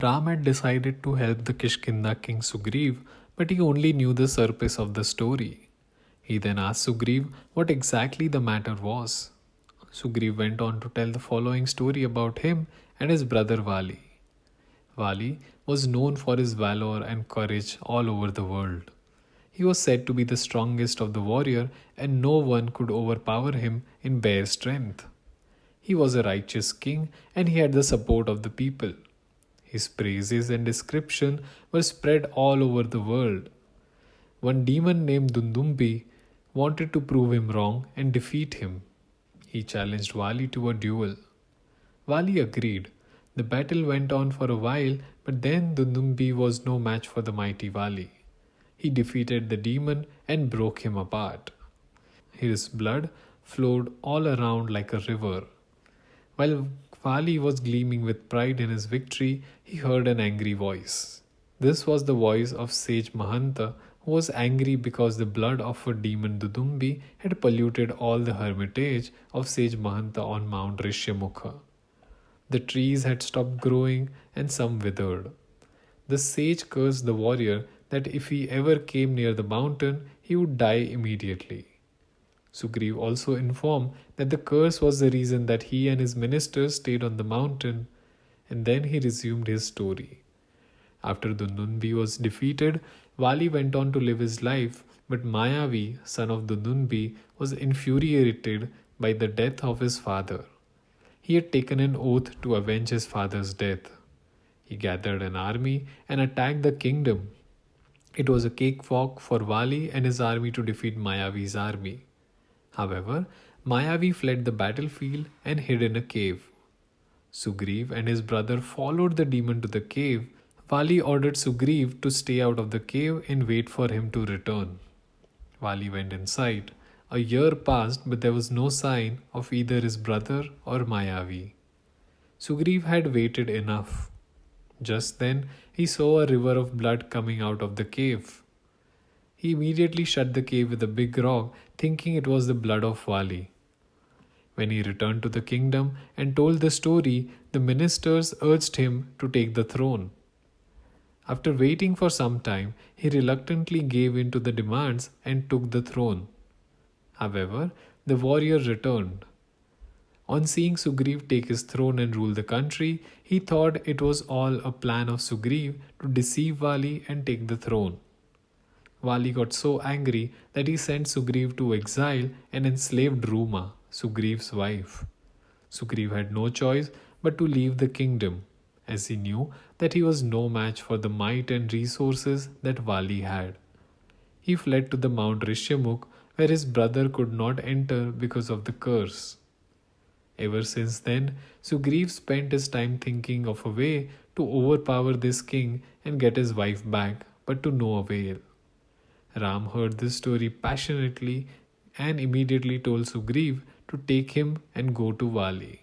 Ram had decided to help the Kishkindha king Sugriv, but he only knew the surface of the story. He then asked Sugriv what exactly the matter was. Sugriv went on to tell the following story about him and his brother Vali. Vali was known for his valor and courage all over the world. He was said to be the strongest of the warrior, and no one could overpower him in bare strength. He was a righteous king, and he had the support of the people. His praises and description were spread all over the world. One demon named Dundumbi wanted to prove him wrong and defeat him. He challenged Vali to a duel. Vali agreed. The battle went on for a while, but then Dundumbi was no match for the mighty Vali. He defeated the demon and broke him apart. His blood flowed all around like a river. While Vali was gleaming with pride in his victory, he heard an angry voice. This was the voice of sage Mahanta, who was angry because the blood of a demon Dudumbi had polluted all the hermitage of sage Mahanta on Mount Rishyamukha. The trees had stopped growing and some withered. The sage cursed the warrior that if he ever came near the mountain, he would die immediately. Sugriv also informed that the curse was the reason that he and his ministers stayed on the mountain, and then he resumed his story. After Dundunbi was defeated, Vali went on to live his life, but Mayavi, son of Dundunbi, was infuriated by the death of his father. He had taken an oath to avenge his father's death. He gathered an army and attacked the kingdom. It was a cakewalk for Vali and his army to defeat Mayavi's army. However, Mayavi fled the battlefield and hid in a cave. Sugriv and his brother followed the demon to the cave. Vali ordered Sugriv to stay out of the cave and wait for him to return. Vali went inside. A year passed, but there was no sign of either his brother or Mayavi. Sugriv had waited enough. Just then, he saw a river of blood coming out of the cave. He immediately shut the cave with a big rock, thinking it was the blood of Vali. When he returned to the kingdom and told the story, the ministers urged him to take the throne. After waiting for some time, he reluctantly gave in to the demands and took the throne. However, the warrior returned. On seeing Sugriv take his throne and rule the country, he thought it was all a plan of Sugriv to deceive Vali and take the throne. Vali got so angry that he sent Sugriv to exile and enslaved Ruma, Sugriv's wife. Sugriv had no choice but to leave the kingdom, as he knew that he was no match for the might and resources that Vali had. He fled to the Mount Rishyamukh, where his brother could not enter because of the curse. Ever since then, Sugriv spent his time thinking of a way to overpower this king and get his wife back, but to no avail. Ram heard this story passionately and immediately told Sugriv to take him and go to Vali.